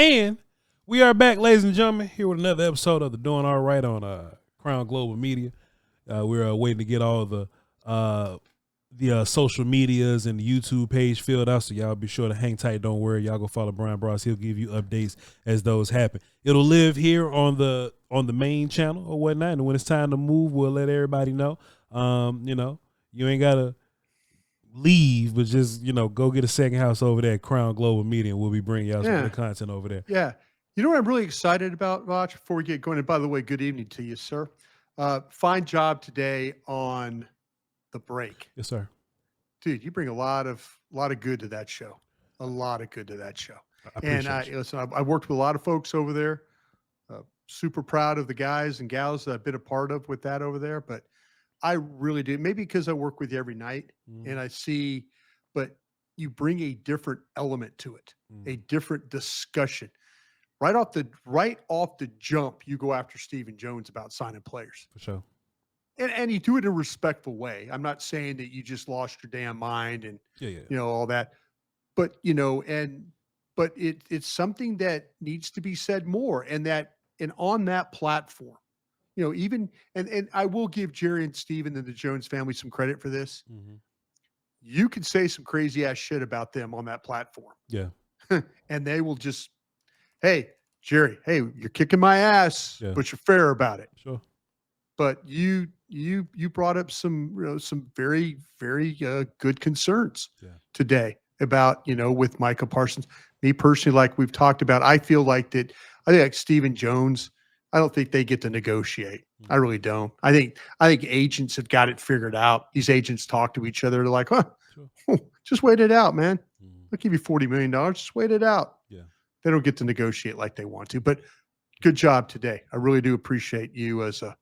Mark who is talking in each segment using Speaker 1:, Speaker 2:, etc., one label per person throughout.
Speaker 1: And we are back, ladies and gentlemen, here with another episode of the Doing All Right on Crown Global Media. We're waiting to get all the social medias and the YouTube page filled out, so y'all be sure to hang tight. Don't worry, y'all go follow Brian Broaddus. He'll give you updates as those happen. It'll live here on the main channel or whatnot, and when it's time to move, we'll let everybody know. You ain't gotta leave, but just go get a second house over there at Crown Global Media, and we'll be bringing y'all some good content over there.
Speaker 2: Yeah. You know what I'm really excited about, Voch, before we get going, and by the way, good evening to you, sir. Fine job today on the break.
Speaker 1: Yes, sir.
Speaker 2: Dude, you bring a lot of good to that show. A lot of good to that show. I worked with a lot of folks over there. Super proud of the guys and gals that I've been a part of with that over there. But I really do. Maybe because I work with you every night and I see, but you bring a different element to it, a different discussion. Right off the jump, you go after Stephen Jones about signing players.
Speaker 1: For sure.
Speaker 2: And you do it in a respectful way. I'm not saying that you just lost your damn mind and all that. But it's something that needs to be said more, and on that platform, and I will give Jerry and Stephen and the Jones family some credit for this. Mm-hmm. You can say some crazy ass shit about them on that platform.
Speaker 1: Yeah.
Speaker 2: And they will just, hey, Jerry, hey, you're kicking my ass, but you're fair about it.
Speaker 1: Sure.
Speaker 2: But you brought up some very, very good concerns today about, with Micah Parsons. Me personally, like we've talked about, I feel like Stephen Jones, I don't think they get to negotiate. I really don't. I think agents have got it figured out. These agents talk to each other. They're like, just wait it out, man. I'll give you $40 million. Just wait it out.
Speaker 1: Yeah.
Speaker 2: They don't get to negotiate like they want to. But good job today. I really do appreciate you as a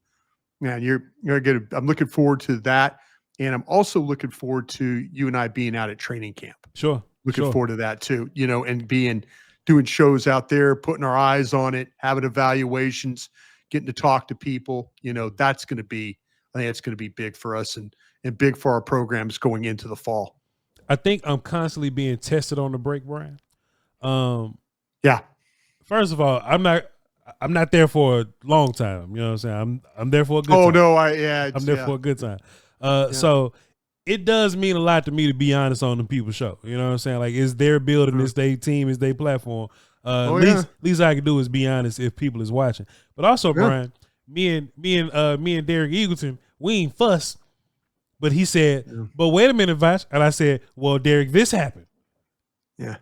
Speaker 2: man. You're good. I'm looking forward to that. And I'm also looking forward to you and I being out at training camp.
Speaker 1: Sure.
Speaker 2: Looking forward to that too, and doing shows out there, putting our eyes on it, having evaluations, getting to talk to people. I think it's going to be big for us and big for our programs going into the fall.
Speaker 1: I think I'm constantly being tested on the break, Brian.
Speaker 2: Yeah.
Speaker 1: First of all, I'm not there for a long time. You know what I'm saying? I'm there for a good time.
Speaker 2: Oh no,
Speaker 1: I'm there for a good time. So it does mean a lot to me to be honest on the people's show. You know what I'm saying? Like, it's their building, it's their team, it's their platform. Least I can do is be honest if people is watching. But also, Brian, me and Derek Eagleton, we ain't fuss. But he said, but wait a minute, Voch. And I said, well, Derek, this happened.
Speaker 2: Yeah.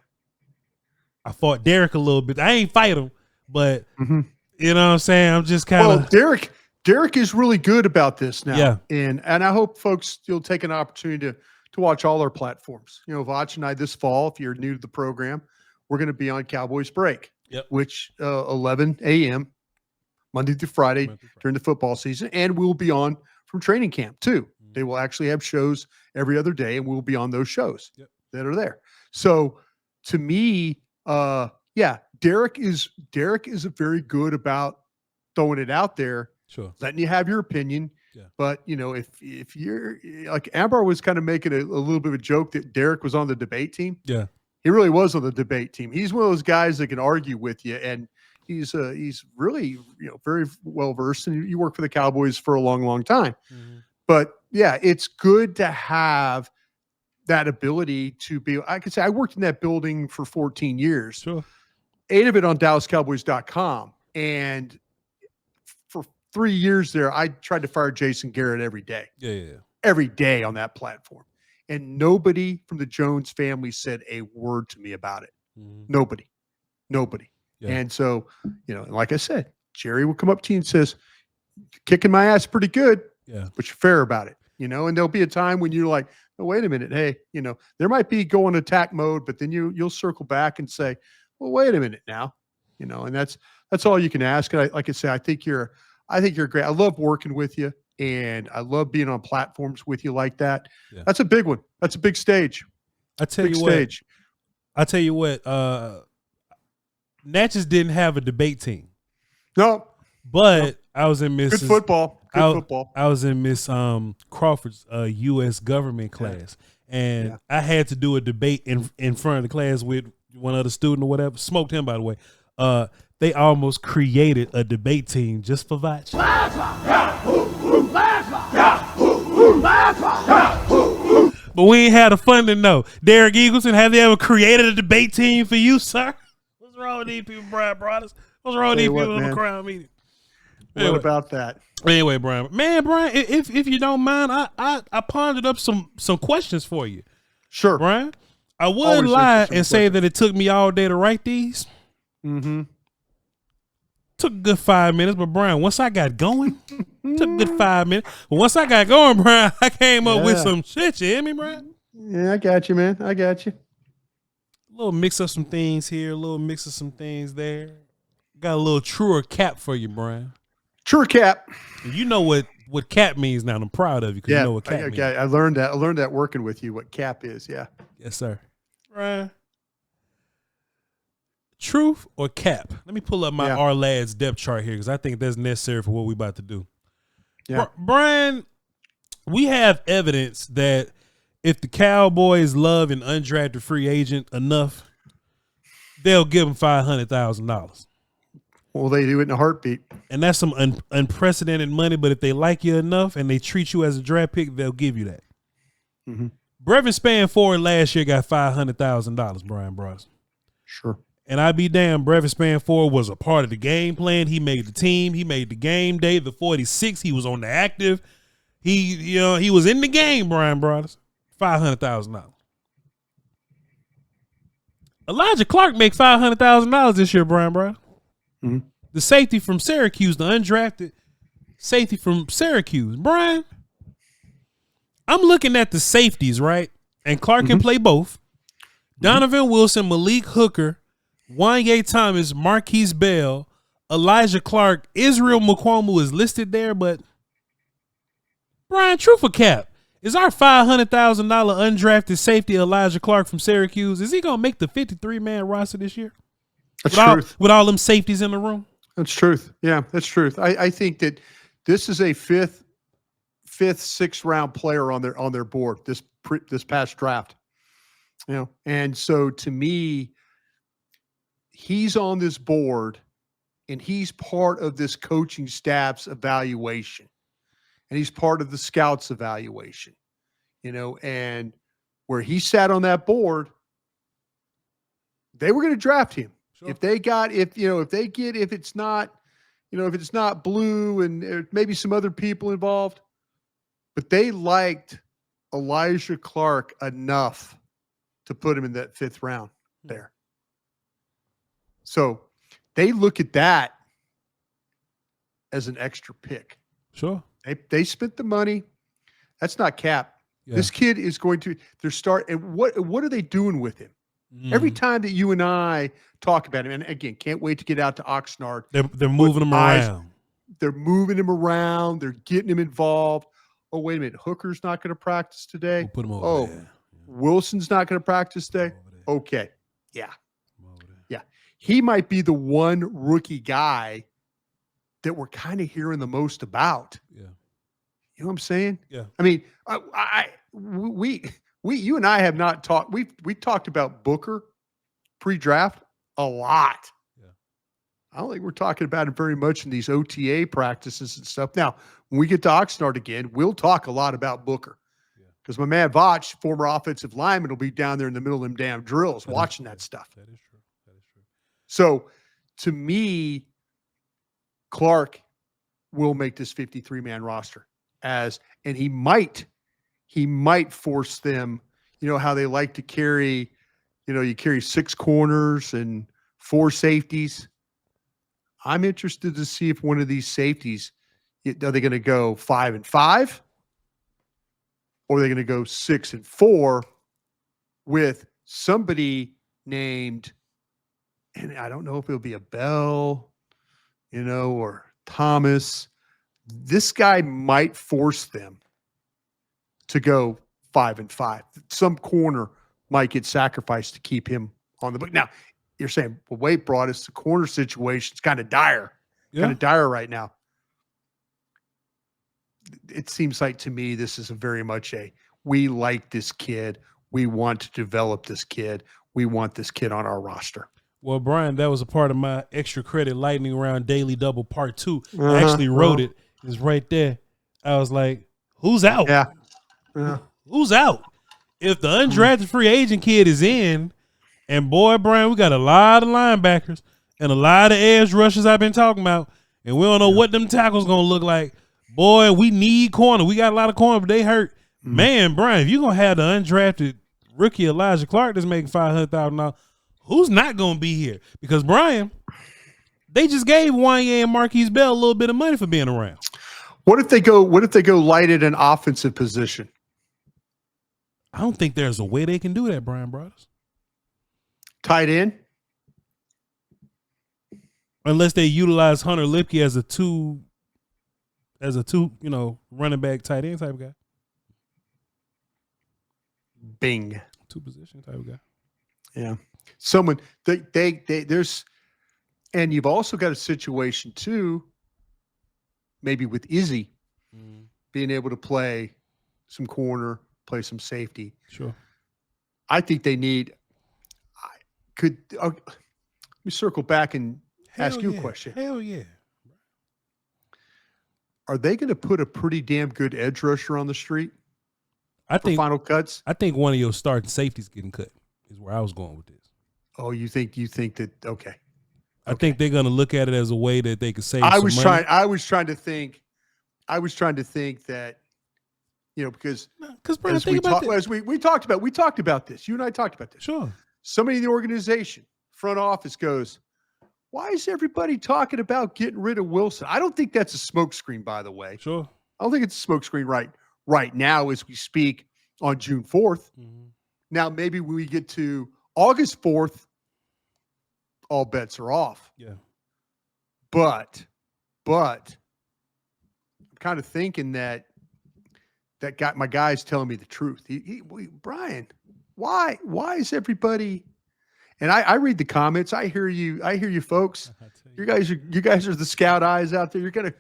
Speaker 2: I
Speaker 1: fought Derek a little bit. I ain't fight him, but you know what I'm saying? I'm just kind of.
Speaker 2: Well, Derek is really good about this now. Yeah. And I hope folks you'll take an opportunity to watch all our platforms. Voch and I this fall, if you're new to the program, we're going to be on Cowboys Break, which 11 a.m. Monday through Friday during the football season. And we'll be on from training camp too. They will actually have shows every other day, and we'll be on those shows that are there. So to me, Derek is very good about throwing it out there, letting you have your opinion. Yeah. But if you're like Ambar was kind of making a little bit of a joke that Derek was on the debate team.
Speaker 1: Yeah,
Speaker 2: he really was on the debate team. He's one of those guys that can argue with you, and he's really very well versed. And you work for the Cowboys for a long, long time. Mm-hmm. But yeah, it's good to have that ability to be. I could say I worked in that building for 14 years.
Speaker 1: Sure.
Speaker 2: 8 of it on DallasCowboys.com, and for 3 years there, I tried to fire Jason Garrett every day.
Speaker 1: Yeah.
Speaker 2: Every day on that platform, and nobody from the Jones family said a word to me about it. Mm-hmm. Nobody. Yeah. And so, like I said, Jerry will come up to you and says, "Kicking my ass pretty good."
Speaker 1: Yeah.
Speaker 2: But you're fair about it, and there'll be a time when you're like, oh, wait a minute. Hey, there might be going attack mode, but then you'll circle back and say, well, wait a minute now, and that's all you can ask. And like I say, I think you're great. I love working with you, and I love being on platforms with you like that. Yeah. That's a big one. That's a big stage.
Speaker 1: I tell you what, Natchez didn't have a debate team.
Speaker 2: No.
Speaker 1: But I was in Miss
Speaker 2: Good football.
Speaker 1: I was in Miss Crawford's U.S. government class, and I had to do a debate in front of the class with one other student or whatever. Smoked him, by the way. They almost created a debate team just for Voch. But we ain't had the funding, though. Derek Eagleson, have they ever created a debate team for you, sir? What's wrong with these people, Brian Broaddus? What's wrong with these people in the Crown meeting?
Speaker 2: Anyway, what about that?
Speaker 1: Anyway, Brian, if you don't mind, I pondered up some questions for you.
Speaker 2: Sure,
Speaker 1: Brian. I would lie and say that it took me all day to write these.
Speaker 2: Mm-hmm.
Speaker 1: Took a good 5 minutes, but Brian, once I got going, took a good 5 minutes. But once I got going, Brian, I came up with some shit. You hear me, Brian?
Speaker 2: Yeah, I got you, man. I got you.
Speaker 1: A little mix of some things here, a little mix of some things there. Got a little truer cap for you, Brian.
Speaker 2: Truer cap.
Speaker 1: And you know what cap means now. I'm proud of you because you know what cap means.
Speaker 2: I learned that. I learned that working with you, what cap is. Yeah.
Speaker 1: Yes, sir. Brian. Truth or cap? Let me pull up my our lads depth chart here because I think that's necessary for what we're about to do. Yeah. Brian, we have evidence that if the Cowboys love an undrafted free agent enough, they'll give him $500,000.
Speaker 2: Well, they do it in a heartbeat.
Speaker 1: And that's some unprecedented money, but if they like you enough and they treat you as a draft pick, they'll give you that.
Speaker 2: Mm-hmm.
Speaker 1: Brevin Spann-Ford last year got $500,000, Brian Broaddus.
Speaker 2: Sure. And
Speaker 1: I'd be damned, Brevin Spann-Ford was a part of the game plan. He made the team. He made the game day, the 46. He was on the active. He was in the game, Brian Broaddus. $500,000. Elijah Clark make $500,000 this year, Brian Broaddus.
Speaker 2: Mm-hmm.
Speaker 1: The safety from Syracuse, the undrafted safety from Syracuse. Brian, I'm looking at the safeties, right? And Clark can play both. Donovan Wilson, Malik Hooker, Wanye Thomas, Marquise Bell, Elijah Clark, Israel Mukuamu is listed there, but Brian, truth or cap, is our $500,000 undrafted safety Elijah Clark from Syracuse, is he going to make the 53-man roster this year?
Speaker 2: That's truth.
Speaker 1: With all them safeties in the room?
Speaker 2: That's truth. Yeah, that's truth. I think that this is a fifth, sixth round player on their board this past draft. And so to me, he's on this board and he's part of this coaching staff's evaluation. And he's part of the scouts evaluation. And where he sat on that board, they were going to draft him. Sure. If it's not Blue and maybe some other people involved, but they liked Elijah Clark enough to put him in that fifth round there. So they look at that as an extra pick.
Speaker 1: Sure.
Speaker 2: They spent the money. That's not cap. Yeah. This kid is going to and what are they doing with him? Every time that you and I talk about him, and again, can't wait to get out to Oxnard.
Speaker 1: They're moving him around.
Speaker 2: They're moving him around. They're getting him involved. Oh, wait a minute. Hooker's not going to practice today.
Speaker 1: We'll put him over there.
Speaker 2: Wilson's not going to practice today. Okay. Yeah. Yeah. He might be the one rookie guy that we're kind of hearing the most about.
Speaker 1: Yeah.
Speaker 2: You know what I'm saying?
Speaker 1: Yeah.
Speaker 2: I mean, you and I have not talked. We talked about Booker pre-draft a lot.
Speaker 1: Yeah.
Speaker 2: I don't think we're talking about him very much in these OTA practices and stuff. Now, when we get to Oxnard again, we'll talk a lot about Booker because my man Voch, former offensive lineman, will be down there in the middle of them damn drills watching that stuff.
Speaker 1: That is true. That is true.
Speaker 2: So, to me, Clark will make this 53-man roster and he might force them, how they like to carry, you carry 6 corners and 4 safeties. I'm interested to see if one of these safeties, are they going to go 5-5 or are they going to go 6-4 with somebody named, and I don't know if it'll be a Bell, or Thomas. This guy might force them to go 5-5. Some corner might get sacrificed to keep him on the book. Now, you're saying, well, wait, Broaddus, the corner situation's kind of dire.
Speaker 1: Yeah.
Speaker 2: Kind of dire right now. It seems like to me this is very much we like this kid. We want to develop this kid. We want this kid on our roster.
Speaker 1: Well, Brian, that was a part of my extra credit lightning round daily double part 2. I actually wrote it. It's right there. I was like, who's out?
Speaker 2: Yeah.
Speaker 1: Who's out? If the undrafted free agent kid is in, and boy, Brian, we got a lot of linebackers and a lot of edge rushers I've been talking about, and we don't know what them tackles going to look like. Boy, we need corner. We got a lot of corner, but they hurt. Man, Brian, if you're going to have the undrafted rookie Elijah Clark that's making $500,000, who's not going to be here? Because, Brian, they just gave Wanye and Marquise Bell a little bit of money for being around.
Speaker 2: What if they go light at an offensive position?
Speaker 1: I don't think there's a way they can do that, Brian Broaddus.
Speaker 2: Tight end?
Speaker 1: Unless they utilize Hunter Lipke as a two, running back tight end type of guy.
Speaker 2: Bing.
Speaker 1: 2 position type of guy.
Speaker 2: Yeah. Someone there's, and you've also got a situation too, maybe with Izzy being able to play some corner, play some safety.
Speaker 1: Sure.
Speaker 2: I think they need. Let me circle back and ask you a question.
Speaker 1: Hell yeah.
Speaker 2: Are they going to put a pretty damn good edge rusher on the street?
Speaker 1: I think
Speaker 2: final cuts.
Speaker 1: I think one of your starting safeties getting cut is where I was going with this.
Speaker 2: Oh, you think that? Okay.
Speaker 1: I think they're going to look at it as a way that they could save.
Speaker 2: I was trying to think that, because
Speaker 1: Brian, think about this.
Speaker 2: As we talked about this. You and I talked about this.
Speaker 1: Sure.
Speaker 2: Somebody in the organization, front office goes, why is everybody talking about getting rid of Wilson? I don't think that's a smokescreen, by the way.
Speaker 1: Sure.
Speaker 2: I don't think it's a smokescreen right now as we speak on June 4th. Mm-hmm. Now, maybe when we get to August 4th, all bets are off.
Speaker 1: Yeah.
Speaker 2: But I'm kind of thinking that my guy's telling me the truth. Brian, why is everybody? And I read the comments. I hear you folks. You guys are the scout eyes out there. You're gonna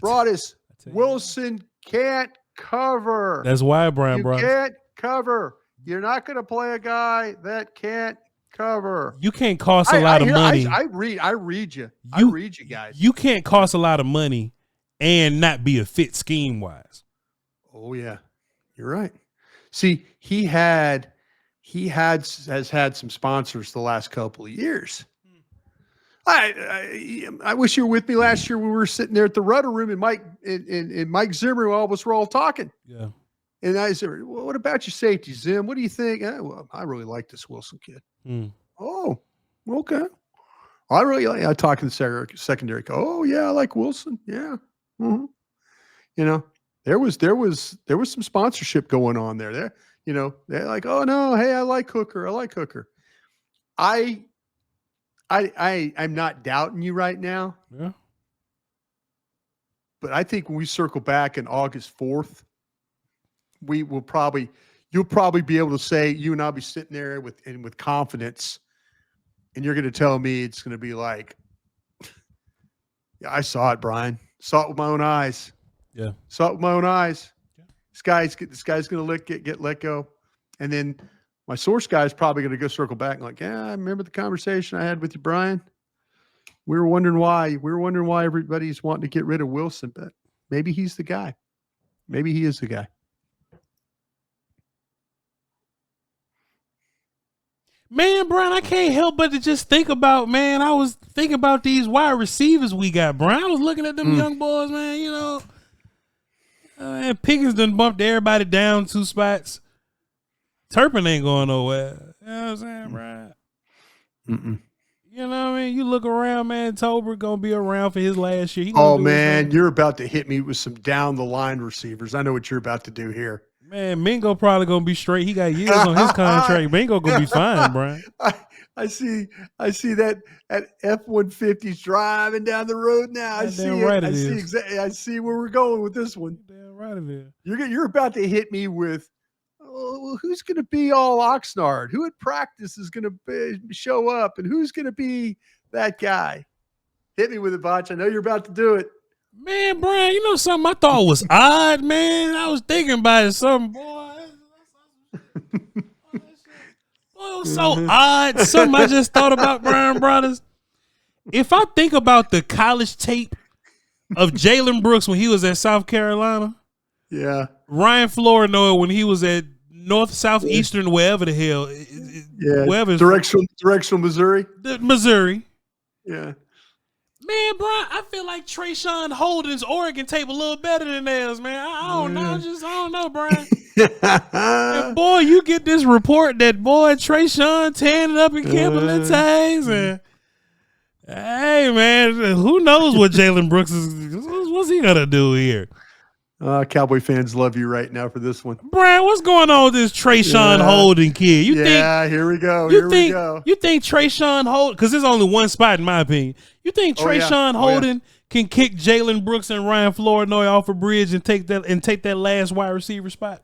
Speaker 2: Broaddus. Wilson can't cover.
Speaker 1: That's why, Brian.
Speaker 2: You can't cover. You're not gonna play a guy that can't cover.
Speaker 1: You can't cost a lot of money.
Speaker 2: I read you. I read you guys.
Speaker 1: You can't cost a lot of money and not be a fit scheme wise.
Speaker 2: Oh yeah, you're right. See, he has had some sponsors the last couple of years. I wish you were with me last year when we were sitting there at the Rudder Room and Mike Zimmer, all of us were all talking.
Speaker 1: Yeah.
Speaker 2: And I said, well, what about your safety, Zim? What do you think? Well, I really like this Wilson kid. Oh, okay. I talk to the secondary. Oh yeah, I like Wilson. Yeah. Mm-hmm. There was some sponsorship going on there. They're like, oh no, hey, I like Hooker. I'm not doubting you right now.
Speaker 1: Yeah.
Speaker 2: But I think when we circle back on August 4th, you'll probably be able to say, you and I'll be sitting there with confidence, and you're going to tell me it's going to be like, yeah, I saw it, Brian. Saw it with my own eyes.
Speaker 1: Yeah.
Speaker 2: Saw it with my own eyes. Yeah. This guy's going to get let go. And then my source guy is probably going to go circle back and like, yeah, I remember the conversation I had with you, Brian. We were wondering why everybody's wanting to get rid of Wilson, but maybe he's the guy. Maybe he is the guy.
Speaker 1: Man, Brian, I can't help but to just think about, man, I was thinking about these wide receivers we got, Brian. I was looking at them young boys, man, and Pickens done bumped everybody down 2 spots. Turpin ain't going nowhere. You know what I'm saying, Brian? You know what I mean? You look around, man, Tolbert going to be around for his last year.
Speaker 2: Oh, man, you're about to hit me with some down-the-line receivers. I know what you're about to do here.
Speaker 1: Man, Mingo probably going to be straight. He got years on his contract. Mingo going to be fine, Brian.
Speaker 2: I see that at F-150's driving down the road now. I see
Speaker 1: right
Speaker 2: it. I see where we're going with this one.
Speaker 1: Damn right it is.
Speaker 2: You're about to hit me with, who's going to be all Oxnard? Who at practice is going to show up? And who's going to be that guy? Hit me with it, Voch. I know you're about to do it.
Speaker 1: Man, Brian, you know something I thought was odd, man? I was thinking about it, something, boy. Well, it was so odd. Something I just thought about, Brian Broaddus. If I think about the college tape of Jalen Brooks when he was at South Carolina, Ryan Flournoy when he was at North Southeastern, wherever the hell,
Speaker 2: wherever directional Missouri,
Speaker 1: Missouri,
Speaker 2: man,
Speaker 1: Brian, I feel like Trayshawn Holden's Oregon tape a little better than theirs, man. I don't know, I don't know, Brian. And boy, you get this report that boy Trayshawn tearing it up in Kimberly tags and. Hey man, who knows what Jalen Brooks what's he gonna do here?
Speaker 2: Cowboy fans love you right now for this one.
Speaker 1: Brian, what's going on with this Trayshawn Holden kid? You think,
Speaker 2: here we go.
Speaker 1: You think Trayshawn Holden, because there's only one spot in my opinion. You think Trayshawn Holden can kick Jalen Brooks and Ryan Flournoy off a bridge and take that last wide receiver spot?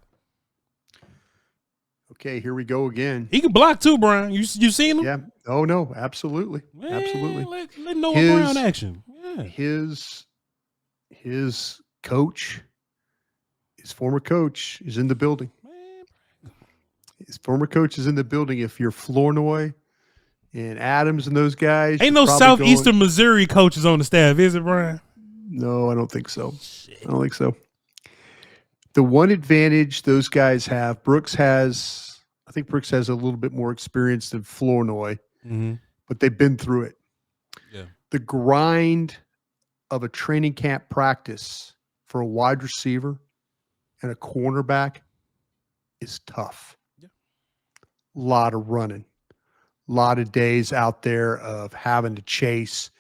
Speaker 2: Okay, here we go again.
Speaker 1: He can block too, Brian. You seen him?
Speaker 2: Yeah. Oh no, absolutely, absolutely.
Speaker 1: Let Noah Brown action. Yeah.
Speaker 2: His coach, his former coach, is in the building. His former coach is in the building. If you're Flournoy and Adams and those guys,
Speaker 1: ain't no Southeastern Missouri coaches on the staff, is it, Brian?
Speaker 2: No, I don't think so. I don't think so. The one advantage those guys have, I think Brooks has a little bit more experience than Flournoy, but they've been through it.
Speaker 1: Yeah.
Speaker 2: The grind of a training camp practice for a wide receiver and a cornerback is tough. Yeah. A lot of running, a lot of days out there of having to chase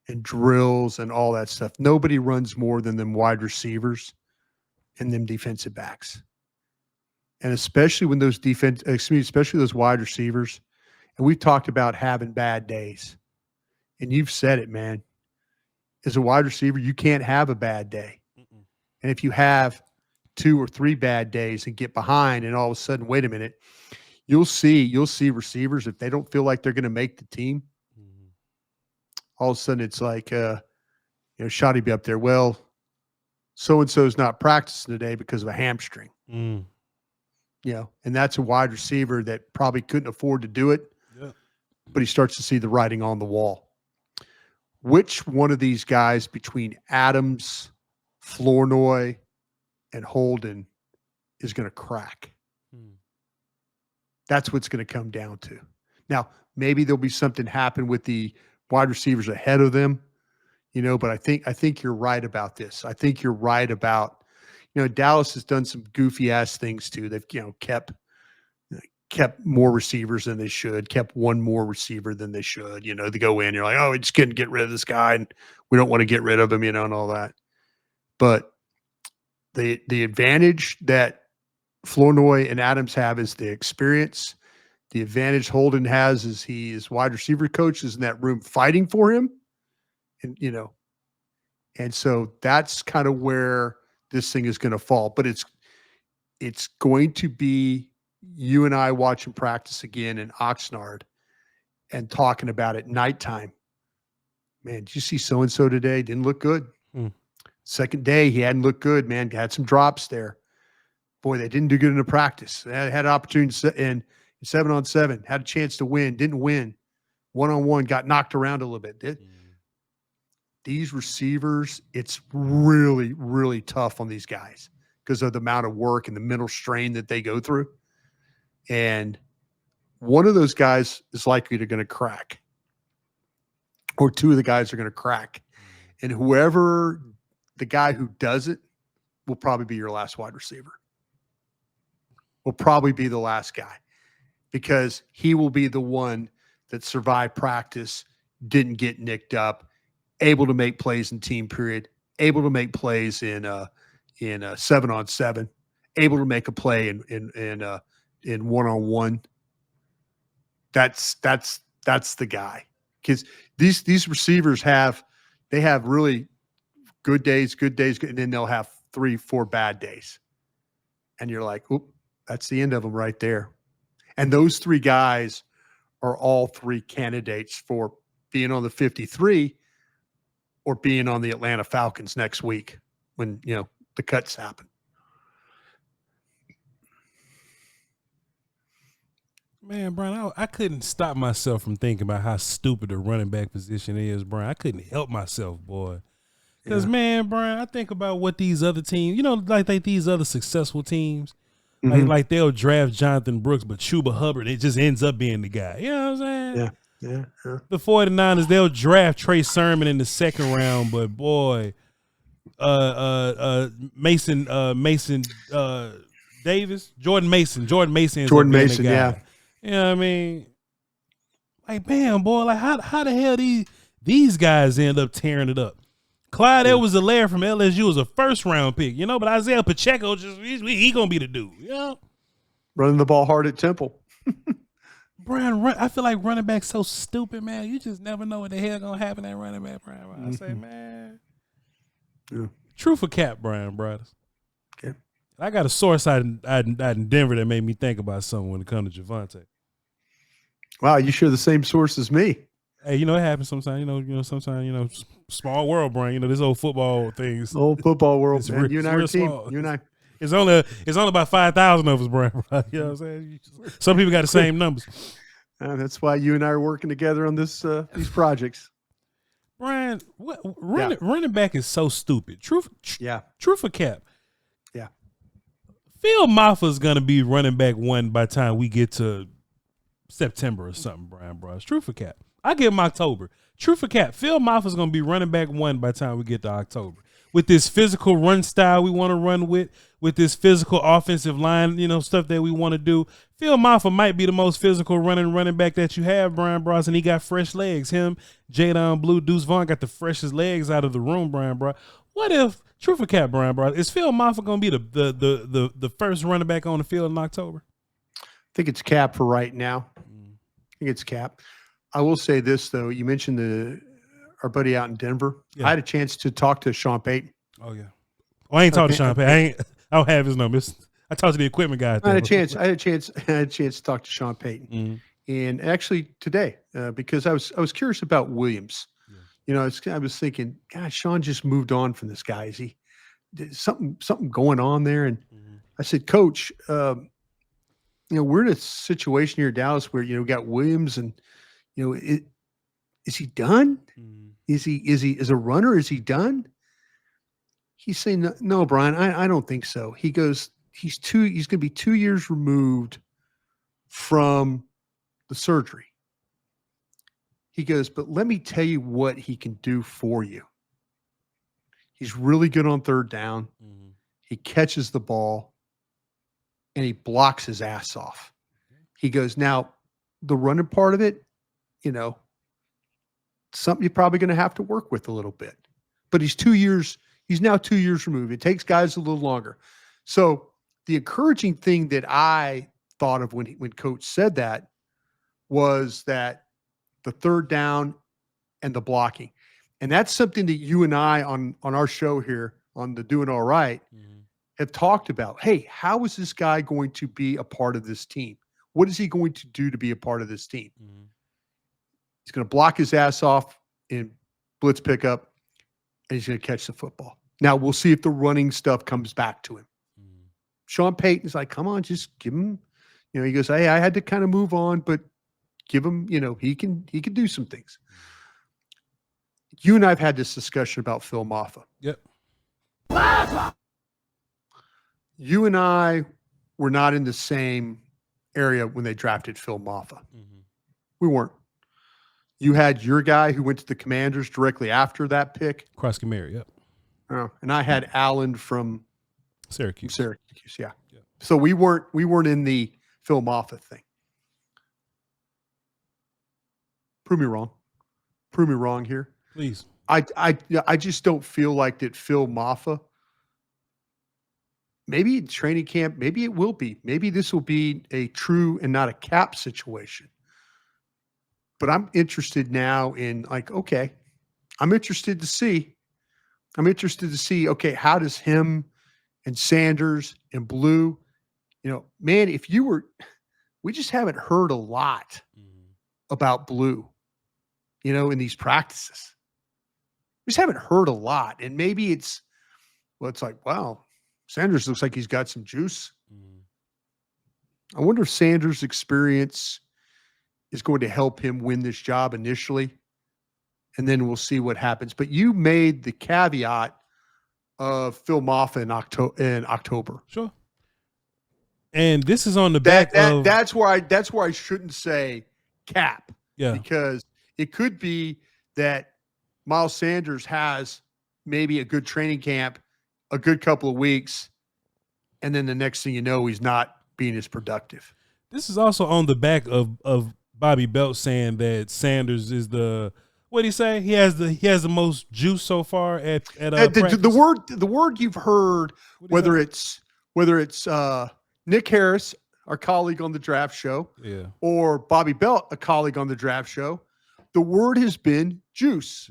Speaker 2: and drills and all that stuff. Nobody runs more than them wide receivers and them defensive backs. And especially when especially those wide receivers, and we've talked about having bad days. And you've said it, man. As a wide receiver, you can't have a bad day. And if you have 2 or 3 bad days and get behind and all of a sudden, wait a minute, you'll see receivers, if they don't feel like they're going to make the team, all of a sudden it's like, Shotty be up there. Well, so-and-so's not practicing today because of a hamstring. And that's a wide receiver that probably couldn't afford to do it, but he starts to see the writing on the wall. Which one of these guys between Adams, Flournoy, and Holden is going to crack? That's what's going to come down to. Now, maybe there'll be something happen with the wide receivers ahead of them, but I think you're right about this. I think you're right about, Dallas has done some goofy ass things too. They've, kept more receivers than they should, kept one more receiver than they should. They go in, you're like, oh, we just couldn't get rid of this guy and we don't want to get rid of him, and all that. But the advantage that Flournoy and Adams have is the experience. The advantage Holden has is his wide receiver coach is in that room fighting for him. And so that's kind of where this thing is going to fall. But it's going to be you and I watching practice again in Oxnard and talking about it nighttime. Man, did you see so-and-so today? Didn't look good. Second day, he hadn't looked good, man. Had some drops there. Boy, they didn't do good in the practice. They had an opportunity in 7-on-7, had a chance to win, didn't win. 1-on-1, got knocked around a little bit. These receivers, it's really, really tough on these guys because of the amount of work and the mental strain that they go through. And one of those guys is likely to going to crack, or 2 of the guys are going to crack. And whoever the guy who does it will probably be your last wide receiver. Will probably be the last guy because he will be the one that survived practice, didn't get nicked up, able to make plays in team period, able to make plays in 7-on-7, able to make a play in 1-on-1. That's the guy, because these receivers have really good days, and then they'll have 3-4 bad days, and you're like, oop, that's the end of them right there. And those 3 guys are all 3 candidates for being on the 53 or being on the Atlanta Falcons next week when, the cuts happen.
Speaker 1: Man, Brian, I couldn't stop myself from thinking about how stupid the running back position is, Brian. I couldn't help myself, boy. Because, man, Brian, I think about what these other teams, like these other successful teams, like they'll draft Jonathan Brooks, but Chuba Hubbard, it just ends up being the guy. You know what I'm saying?
Speaker 2: Yeah.
Speaker 1: The 49ers, they'll draft Trey Sermon in the second round, but boy, Mason Davis, Jordan Mason ends up being the guy.
Speaker 2: Yeah.
Speaker 1: You know what I mean? Like, man, boy, like how the hell these guys end up tearing it up? Clyde Edwards-Helaire from LSU was a first-round pick, but Isaiah Pacheco, he going to be the dude,
Speaker 2: Running the ball hard at Temple.
Speaker 1: Brian, I feel like running back's so stupid, man. You just never know what the hell going to happen at running back, Brian. I say, man. Yeah. True for cap, Brian Broaddus.
Speaker 2: Okay.
Speaker 1: I got a source out in Denver that made me think about something when it comes to Javonte.
Speaker 2: Wow, you share the same source as me.
Speaker 1: Hey, it happens sometimes. Sometimes, small world, Brian. This old football things.
Speaker 2: Old football world, man.
Speaker 1: You
Speaker 2: and I are a team. You and I.
Speaker 1: It's only about 5,000 of us, Brian. You know what I'm saying? Some people got the same numbers.
Speaker 2: That's why you and I are working together on these projects.
Speaker 1: Brian, running back is so stupid. True for cap.
Speaker 2: Yeah.
Speaker 1: Phil Maffa's gonna be running back one by the time we get to September or something, Brian Broaddus. True for cap. I give him October. True for cap. Phil Maffa's gonna be running back one by the time we get to October. With this physical run style we want to run with this physical offensive line, stuff that we want to do. Phil Maffa might be the most physical running back that you have, Brian Broaddus, and he got fresh legs. Him, Jadon Blue, Deuce Vaughn got the freshest legs out of the room, Brian Broaddus. What if, true for cap, Brian Broaddus, is Phil Maffa going to be the first running back on the field in October?
Speaker 2: I think it's cap for right now. I think it's cap. I will say this, though. You mentioned our buddy out in Denver. Yeah. I had a chance to talk to Sean Payton.
Speaker 1: Oh, yeah. Well, I ain't talked to Sean Payton. I don't have his number. I talked to the equipment guy.
Speaker 2: I had a chance to talk to Sean Payton, and actually today, because I was curious about Williams. Yeah. I was thinking, God, Sean just moved on from this guy. Is he something going on there? And I said, Coach, we're in a situation here in Dallas where we got Williams, and is he done? Is he as a runner? Is he done? He's saying, no, Brian, I don't think so. He goes, he's going to be 2 years removed from the surgery. He goes, but let me tell you what he can do for you. He's really good on third down. He catches the ball and he blocks his ass off. He goes, now the running part of it, something you're probably going to have to work with a little bit, but he's now 2 years removed. It takes guys a little longer. So the encouraging thing that I thought of when Coach said that was that the third down and the blocking. And that's something that you and I on our show here on the Doing All Right have talked about. Hey, how is this guy going to be a part of this team? What is he going to do to be a part of this team? He's going to block his ass off in blitz pickup, and he's going to catch the football. Now, we'll see if the running stuff comes back to him. Sean Payton's like, come on, just give him, he goes, hey, I had to kind of move on, but give him, he can do some things. You and I have had this discussion about Phil Maffa.
Speaker 1: Yep.
Speaker 2: You and I were not in the same area when they drafted Phil Maffa. We weren't. You had your guy who went to the Commanders directly after that pick.
Speaker 1: Cross-Camary, yep.
Speaker 2: And I had Allen from
Speaker 1: Syracuse.
Speaker 2: Yeah. So we weren't in the Phil Maffa thing. Prove me wrong here.
Speaker 1: Please.
Speaker 2: I just don't feel like that Phil Maffa, maybe in training camp, maybe it will be. Maybe this will be a true and not a cap situation. But I'm interested now in I'm interested to see, okay, how does him and Sanders and Blue, man, we just haven't heard a lot about Blue, in these practices. We just haven't heard a lot. And maybe it's like, wow, Sanders looks like he's got some juice. I wonder if Sanders' experience is going to help him win this job initially, and then we'll see what happens. But you made the caveat of Phil Maffa in October.
Speaker 1: Sure. And this is on the back of
Speaker 2: that's where I shouldn't say cap.
Speaker 1: Yeah.
Speaker 2: Because it could be that Miles Sanders has maybe a good training camp, a good couple of weeks, and then the next thing you know, he's not being as productive.
Speaker 1: This is also on the back of Bobby Belt saying that Sanders is what did he say? He has the most juice so far at
Speaker 2: the word you've heard, whether it's Nick Harris, our colleague on the draft show, or Bobby Belt, a colleague on the draft show, the word has been juice.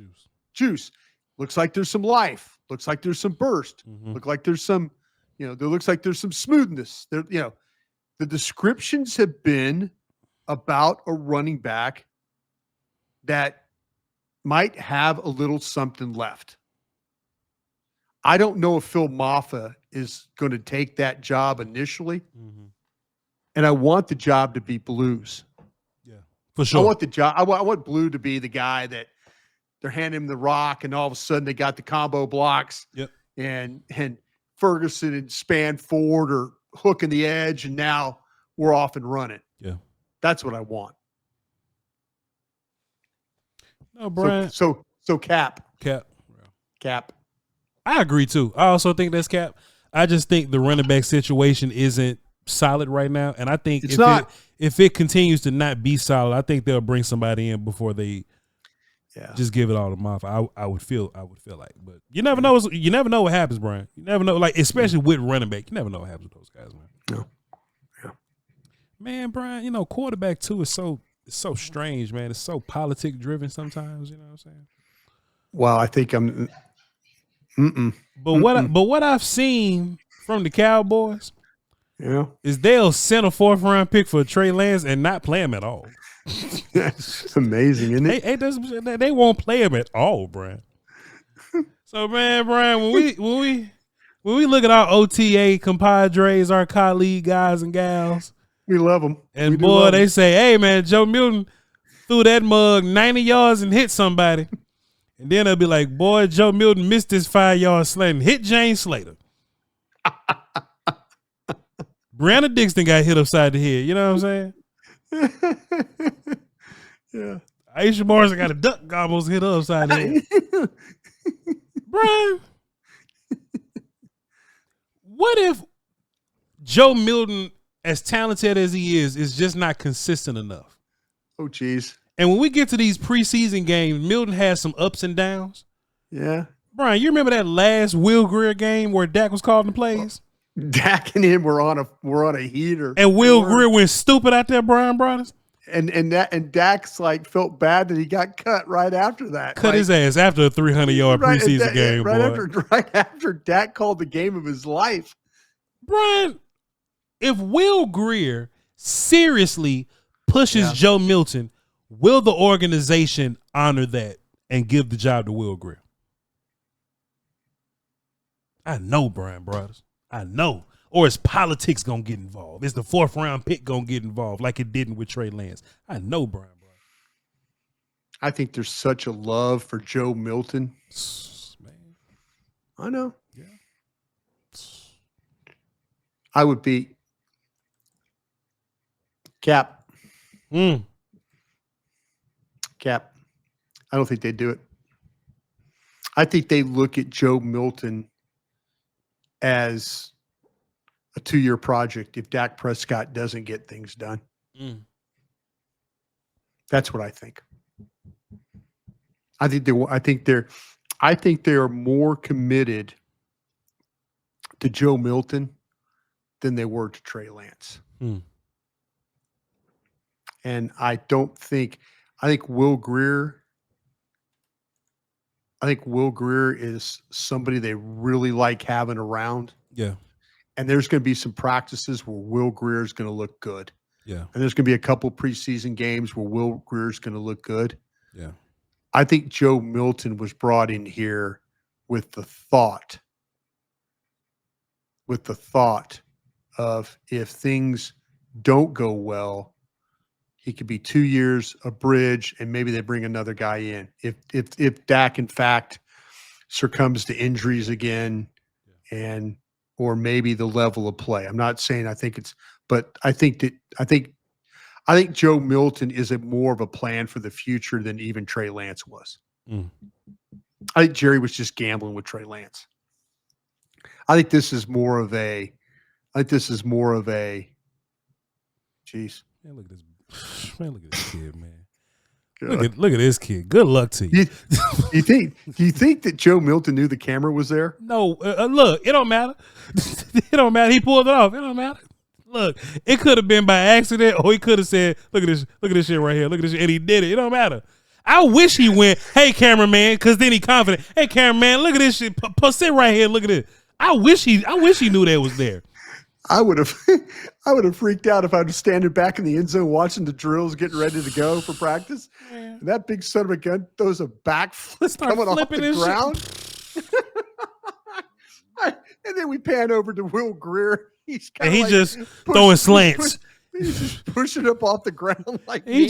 Speaker 2: Juice. Looks like there's some life. Looks like there's some burst. Look like there's some, there looks like there's some smoothness. There, the descriptions have been about a running back that might have a little something left. I don't know if Phil Maffa is going to take that job initially. And I want the job to be Blue's.
Speaker 1: Yeah, for sure.
Speaker 2: I want the job. I want Blue to be the guy that they're handing him the rock, and all of a sudden they got the combo blocks.
Speaker 1: Yep.
Speaker 2: And Ferguson and Spanford are hooking the edge, and now we're off and running.
Speaker 1: Yeah,
Speaker 2: that's what I want.
Speaker 1: No, Brian.
Speaker 2: So cap.
Speaker 1: I agree too. I also think that's cap. I just think the running back situation isn't solid right now, and I think if it continues to not be solid, I think they'll bring somebody in before they just give it all to Maffa. I would feel like, but you never know. You never know what happens, Brian. You never know, like especially with running back, you never know what happens with those guys, man.
Speaker 2: No,
Speaker 1: man, Brian. Quarterback too is so strange, man. It's so politic driven sometimes. You know what I'm saying?
Speaker 2: Well, I think I'm.
Speaker 1: But what I've seen from the Cowboys, is they'll send a 4th round pick for Trey Lance and not play him at all.
Speaker 2: That's amazing, isn't it?
Speaker 1: They won't play him at all, Brian. So, man, Brian, when we look at our OTA compadres, our colleague guys and gals,
Speaker 2: we love them.
Speaker 1: And boy, they say, "Hey, man, Joe Milton threw that mug 90 yards and hit somebody." And then they'll be like, boy, Joe Milton missed this 5-yard slant and hit James Slater. Brianna Dixon got hit upside the head. You know what I'm saying?
Speaker 2: Yeah.
Speaker 1: Aisha Morrison got a duck almost hit her upside the head. Brian, what if Joe Milton, as talented as he is just not consistent enough?
Speaker 2: Oh, geez.
Speaker 1: And when we get to these preseason games, Milton has some ups and downs.
Speaker 2: Yeah.
Speaker 1: Brian, you remember that last Will Grier game where Dak was calling the plays?
Speaker 2: Dak and him were on a heater.
Speaker 1: And Will Grier went stupid out there, Brian Broaddus.
Speaker 2: And Dak's like felt bad that he got cut right after that.
Speaker 1: Cut his ass after a 300-yard preseason game,
Speaker 2: right after Dak called the game of his life.
Speaker 1: Brian, if Will Grier seriously pushes Joe Milton, will the organization honor that and give the job to Will Grier? I know, Brian Broaddus. I know. Or is politics going to get involved? Is the 4th round pick going to get involved like it didn't with Trey Lance? I know, Brian Broaddus.
Speaker 2: I think there's such a love for Joe Milton.
Speaker 1: Man.
Speaker 2: I know.
Speaker 1: Yeah.
Speaker 2: I would be Cap. Cap. I don't think they'd do it. I think they look at Joe Milton as a 2-year project if Dak Prescott doesn't get things done. That's what I think. I think they're more committed to Joe Milton than they were to Trey Lance. And I think Will Grier is somebody they really like having around.
Speaker 1: Yeah.
Speaker 2: And there's going to be some practices where Will Grier is going to look good.
Speaker 1: Yeah.
Speaker 2: And there's going to be a couple preseason games where Will Grier is going to look good.
Speaker 1: Yeah.
Speaker 2: I think Joe Milton was brought in here with the thought of if things don't go well, he could be 2 years, a bridge, and maybe they bring another guy in. If Dak in fact succumbs to injuries again, or maybe the level of play. I'm not saying I think it's, but I think Joe Milton is more of a plan for the future than even Trey Lance was. I think Jerry was just gambling with Trey Lance. I think this is more of a. Geez,
Speaker 1: man, look at this. Man, look at this kid, man. Look at this kid. Good luck to you.
Speaker 2: Do you think that Joe Milton knew the camera was there?
Speaker 1: No. Look, it don't matter. It don't matter. He pulled it off. It don't matter. Look, it could have been by accident, or he could have said, "Look at this shit right here. Look at this shit," and he did it. It don't matter. I wish he went, "Hey, cameraman," because then he confident. "Hey, cameraman, look at this shit. Sit right here. Look at it." I wish he knew that was there.
Speaker 2: I would have freaked out if I was standing back in the end zone watching the drills, getting ready to go for practice. And that big son of a gun throws a backflip coming off the ground. And then we pan over to Will Greer. He's
Speaker 1: just throwing slants.
Speaker 2: He's just pushing up off the ground like
Speaker 1: he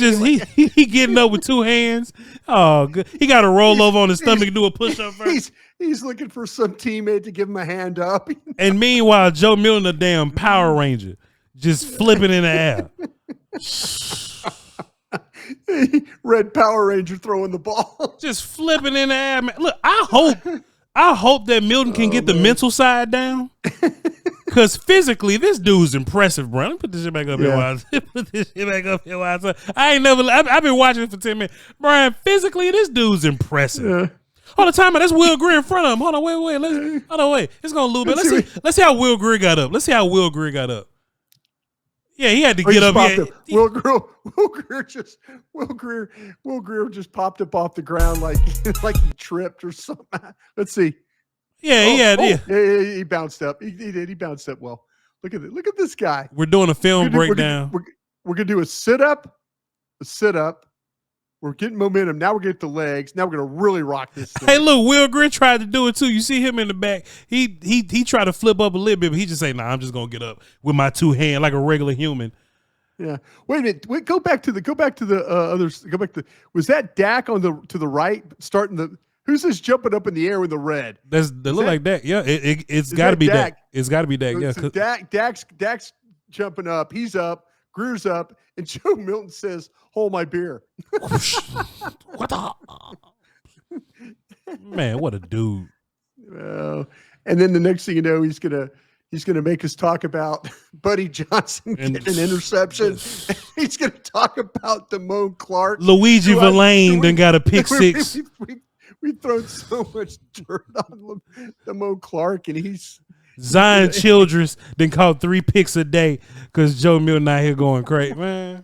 Speaker 1: getting up with two hands. Oh, good. He got to roll over on his stomach and do a push up first.
Speaker 2: He's looking for some teammate to give him a hand up.
Speaker 1: And meanwhile, Joe Milton, a damn Power Ranger, just flipping in the
Speaker 2: air. Red Power Ranger throwing the ball,
Speaker 1: just flipping in the air. Man. Look, I hope that Milton can get the mental side down. Because physically, this dude's impressive, bro. Let me put this shit back up here. I've been watching it for 10 minutes. Brian, physically, this dude's impressive. Yeah. Hold on, time out. That's Will Greer in front of him. Hold on, wait. It's going to lose bit. Let's see how Will Greer got up. Yeah, he had to get up. Yeah.
Speaker 2: Will Greer just popped up off the ground like he tripped or something. Let's see.
Speaker 1: Yeah,
Speaker 2: he bounced up. He did. He bounced up well. Look at this guy.
Speaker 1: We're doing a film breakdown.
Speaker 2: We're gonna do a sit up. We're getting momentum. Now we're getting the legs. Now we're gonna really rock this thing.
Speaker 1: Hey, look, Will Greer tried to do it too. You see him in the back. He tried to flip up a little bit, but he just say, "Nah, I'm just gonna get up with my two hands like a regular human."
Speaker 2: Yeah. Wait a minute. Go back to the others. Was that Dak to the right starting the? Who's this jumping up in the air with the red?
Speaker 1: Like Dak. Yeah, it's got to be Dak. It's got to be Dak. Yeah,
Speaker 2: so Dak's jumping up. He's up. Greer's up, and Joe Milton says, "Hold my beer."
Speaker 1: What the? Man, what a dude.
Speaker 2: Well, and then the next thing you know, he's gonna make us talk about Buddy Johnson getting an interception. He's gonna talk about Damone Clark.
Speaker 1: Luigi Villain then got a pick six.
Speaker 2: We've thrown so much dirt on Damone Clark, and he's
Speaker 1: Zion Childress then caught 3 picks a day because Joe Milton out here going crazy, man.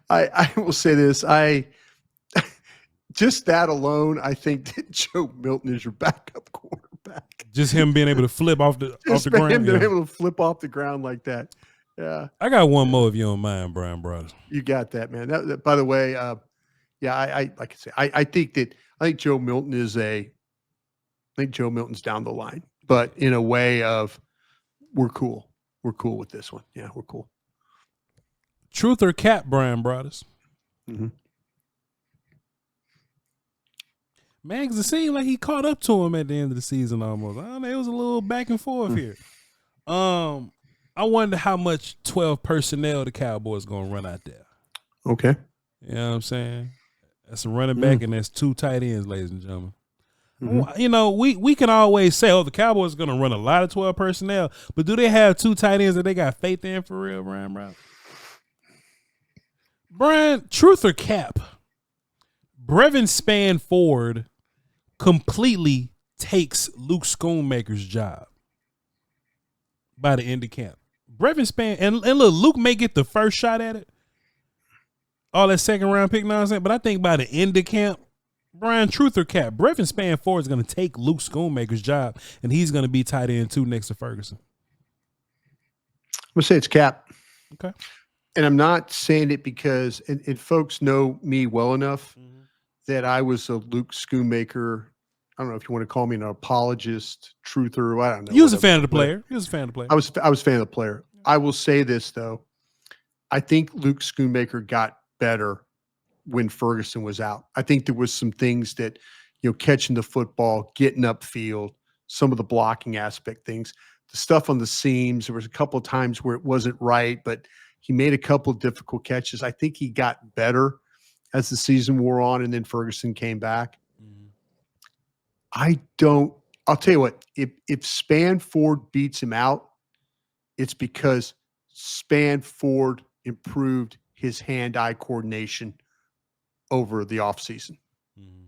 Speaker 2: I will say this. Just that alone, I think that Joe Milton is your backup quarterback.
Speaker 1: Just him being able to flip off the ground.
Speaker 2: Him being able to flip off the ground like that. Yeah.
Speaker 1: I got one more if you don't mind, Brian Broaddus.
Speaker 2: You got that, man. That by the way, I like I say, I think Joe Milton Joe Milton's down the line, but in a way of we're cool. We're cool with this one. Yeah, we're cool.
Speaker 1: Truth or cap, Brian Broaddus?
Speaker 2: Mm-hmm.
Speaker 1: Man, because it seemed like he caught up to him at the end of the season almost. I don't know, it was a little back and forth here. I wonder how much 12 personnel the Cowboys going to run out there.
Speaker 2: Okay.
Speaker 1: You know what I'm saying? That's a running back and that's 2 tight ends, ladies and gentlemen. Mm-hmm. You know, we can always say, the Cowboys are going to run a lot of 12 personnel, but do they have 2 tight ends that they got faith in for real, Brian Brown? Brian, truth or cap? Brevin Spann-Ford completely takes Luke Schoonmaker's job by the end of camp. Brevin Spann, and look, Luke may get the first shot at it, all that second round pick nonsense, but I think by the end of camp, Brian, truth or cap, Brevin Spann-Ford is going to take Luke Schoonmaker's job, and he's going to be tight end 2 next to Ferguson.
Speaker 2: I'm going to say it's cap.
Speaker 1: Okay.
Speaker 2: And I'm not saying it because, and folks know me well enough that I was a Luke Schoonmaker I don't know if you want to call me an apologist, truther. I don't know.
Speaker 1: You was a fan of the player. You was a fan of the player.
Speaker 2: I was a fan of the player. I will say this though. I think Luke Schoonmaker got better when Ferguson was out. I think there was some things that, catching the football, getting upfield, some of the blocking aspect things, the stuff on the seams. There was a couple of times where it wasn't right, but he made a couple of difficult catches. I think he got better as the season wore on, and then Ferguson came back. Mm-hmm. I'll tell you what, if Spanford beats him out, it's because Spanford improved his hand-eye coordination over the offseason. Mm-hmm.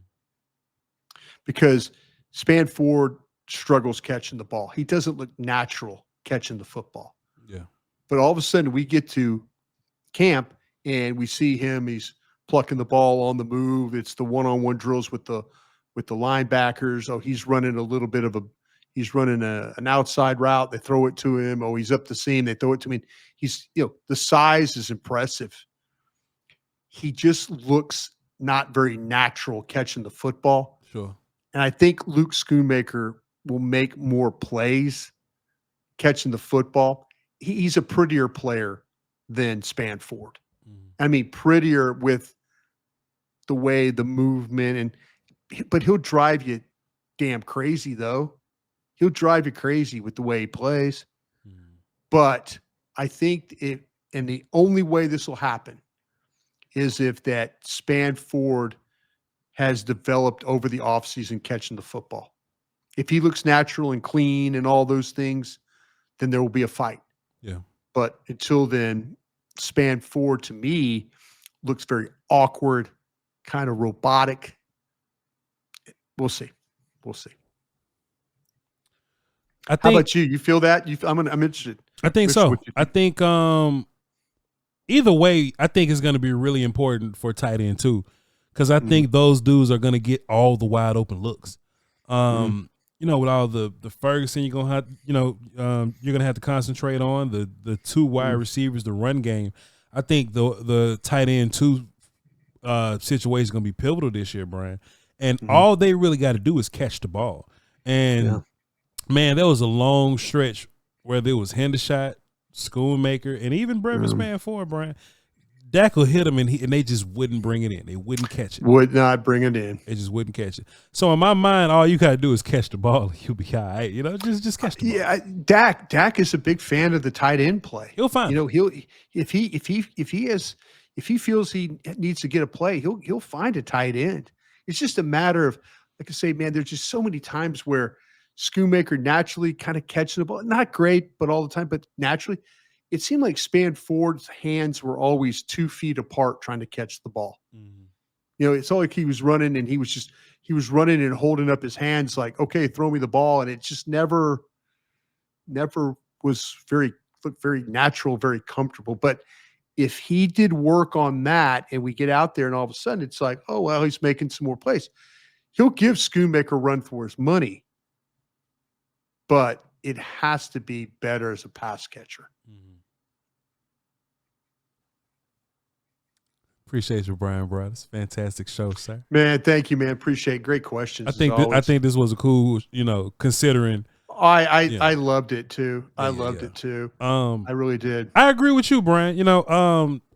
Speaker 2: Because Spanford struggles catching the ball. He doesn't look natural catching the football.
Speaker 1: Yeah.
Speaker 2: But all of a sudden we get to camp and we see him, he's plucking the ball on the move. It's the one-on-one drills with the linebackers. Oh, he's running a little bit of an outside route. They throw it to him. Oh, he's up the seam. They throw it to him. He's, the size is impressive. He just looks not very natural catching the football.
Speaker 1: Sure.
Speaker 2: And I think Luke Schoonmaker will make more plays catching the football. He's a prettier player than Spanford. Mm-hmm. I mean, prettier with the way the movement but he'll drive you damn crazy though. He'll drive you crazy with the way he plays. Mm-hmm. But I think and the only way this will happen is if that Spanford has developed over the offseason catching the football. If he looks natural and clean and all those things, then there will be a fight.
Speaker 1: Yeah.
Speaker 2: But until then, Spanford to me looks very awkward, kind of robotic. We'll see. How about you? You feel that? I'm interested.
Speaker 1: I think so. I think either way, I think it's going to be really important for tight end too, because I think those dudes are going to get all the wide open looks. With all the Ferguson, you're gonna have, you're gonna have to concentrate on the two wide receivers, the run game. I think the tight end two situation is gonna be pivotal this year, Brian. And all they really got to do is catch the ball. And man, there was a long stretch where there was Hendershot, Schoonmaker, and even Brevin Spanford, Brian. Dak will hit them, and they just wouldn't bring it in. They wouldn't catch it.
Speaker 2: Would not bring it in.
Speaker 1: They just wouldn't catch it. So in my mind, all you got to do is catch the ball. You'll be all right. Just catch the ball.
Speaker 2: Yeah, Dak is a big fan of the tight end play.
Speaker 1: He'll find.
Speaker 2: If he feels he needs to get a play, he'll find a tight end. It's just a matter of, like I say, man, there's just so many times where Schoonmaker naturally kind of catching the ball, not great, but all the time, but naturally. It seemed like Spanford's hands were always 2 feet apart trying to catch the ball. Mm-hmm. It's all like he was running and he was running and holding up his hands like, okay, throw me the ball. And it just never was looked very natural, very comfortable. But if he did work on that and we get out there and all of a sudden it's like, oh, well, he's making some more plays. He'll give Schoonmaker a run for his money, but it has to be better as a pass catcher. Mm-hmm.
Speaker 1: Appreciate you, Brian Broaddus. Fantastic show, sir.
Speaker 2: Man, thank you, man. Appreciate it. Great questions.
Speaker 1: I think this was a cool, considering.
Speaker 2: I loved it too. I loved it too. I really did.
Speaker 1: I agree with you, Brian.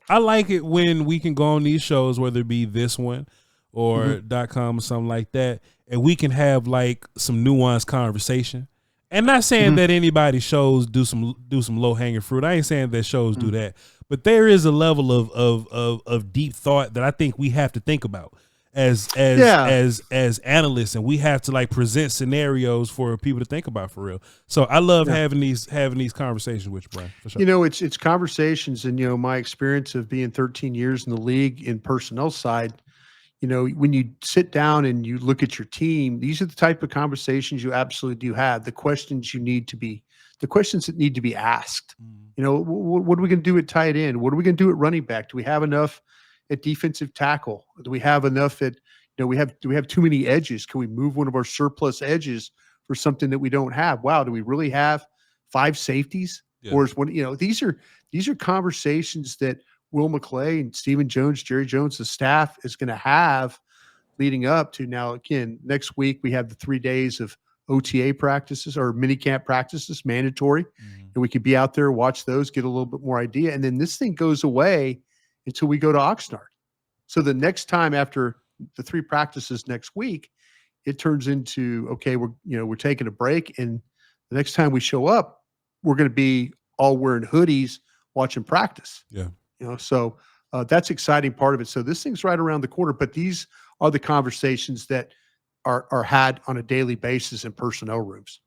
Speaker 1: I like it when we can go on these shows, whether it be this one or .com or something like that, and we can have like some nuanced conversation. And not saying that anybody's shows do some low hanging fruit. I ain't saying that shows do that. But there is a level of deep thought that I think we have to think about as analysts, and we have to like present scenarios for people to think about for real. So I love having these conversations with you, Brian. For sure.
Speaker 2: It's conversations, and my experience of being 13 years in the league in personnel side. When you sit down and you look at your team, these are the type of conversations you absolutely do have. The questions that need to be asked. What are we going to do at tight end? What are we going to do at running back? Do we have enough at defensive tackle? Do we have enough at, do we have too many edges? Can we move one of our surplus edges for something that we don't have? Wow. Do we really have 5 safeties? Yeah. Or is one, these are conversations that Will McClay and Stephen Jones, Jerry Jones, the staff is going to have leading up to now, again, next week we have the 3 days of OTA practices or mini camp practices, mandatory. And we could be out there, watch those, get a little bit more idea. And then this thing goes away until we go to Oxnard. So the next time after the 3 practices next week, it turns into, okay, we're taking a break. And the next time we show up, we're going to be all wearing hoodies watching practice.
Speaker 1: Yeah.
Speaker 2: So that's exciting part of it. So this thing's right around the corner, but these are the conversations that are had on a daily basis in personnel rooms.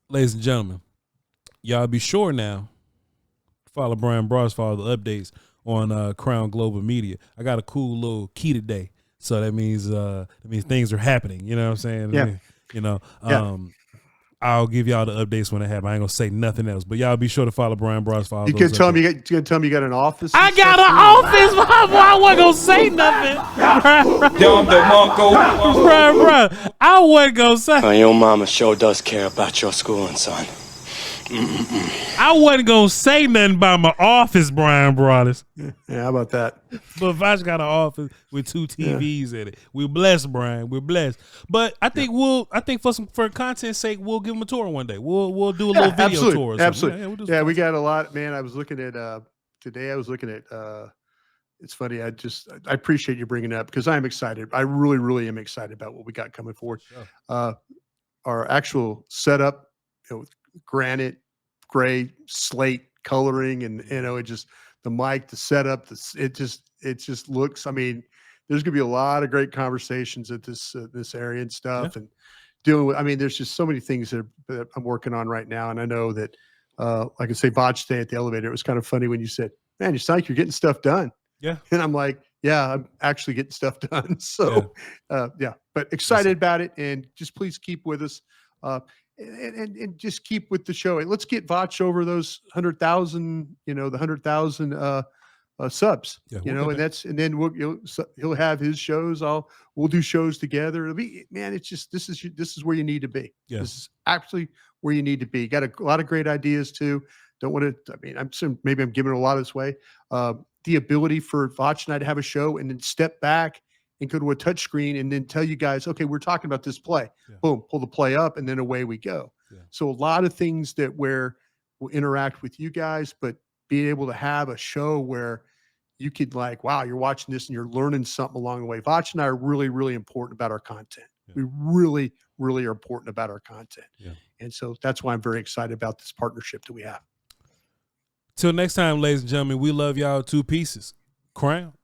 Speaker 1: Ladies and gentlemen, y'all be sure now follow Brian Broaddus for all the updates on Crown Global Media. I got a cool little key today, so that means things are happening. You know what I'm saying?
Speaker 2: Yeah.
Speaker 1: I'll give y'all the updates when it happens. I ain't gonna say nothing else, but y'all be sure to follow Brian Broaddus for all
Speaker 2: you
Speaker 1: those.
Speaker 2: Can tell me you got an office.
Speaker 1: I got an office. I wasn't gonna say nothing. Bro, I wasn't gonna say.
Speaker 3: Your mama sure does care about your schooling, son.
Speaker 1: I wasn't gonna say nothing about my office, Brian Broaddus.
Speaker 2: Yeah, how about that?
Speaker 1: But Voch got an office with 2 TVs in it. We're blessed, Brian. We're blessed. But I think for content's sake, we'll give them a tour one day. We'll do a little video tour.
Speaker 2: Absolutely. Yeah, we got a lot, man. I was looking at today. I was looking at. It's funny. I appreciate you bringing it up because I'm excited. I really, really am excited about what we got coming forward. Sure. Our actual setup, granite, gray, slate coloring, and it just the mic, the setup, it just looks. I mean, there's gonna be a lot of great conversations at this area and stuff, and dealing with. I mean, there's just so many things that I'm working on right now, and I know that, like I say, Voch today at the elevator. It was kind of funny when you said, "Man, you sound like you're getting stuff done."
Speaker 1: Yeah,
Speaker 2: and I'm like, "Yeah, I'm actually getting stuff done." So, but excited about it, and just please keep with us. And just keep with the show. And let's get Voch over those 100,000, the 100,000 subs, and then he'll have his shows. We'll do shows together. It'll be, man, it's just, this is where you need to be. Yeah. This is actually where you need to be. You got a lot of great ideas too. Don't want to, maybe I'm giving it a lot of this way. The ability for Voch and I to have a show and then step back and go to a touch screen and then tell you guys, okay, we're talking about this play. Yeah. Boom, pull the play up, and then away we go. Yeah. So a lot of things where we'll interact with you guys, but being able to have a show where you could wow, you're watching this and you're learning something along the way. Voch and I are really, really important about our content. Yeah. We really, really are important about our content. Yeah. And so that's why I'm very excited about this partnership that we have.
Speaker 1: Till next time, ladies and gentlemen, we love y'all 2 pieces. Crown.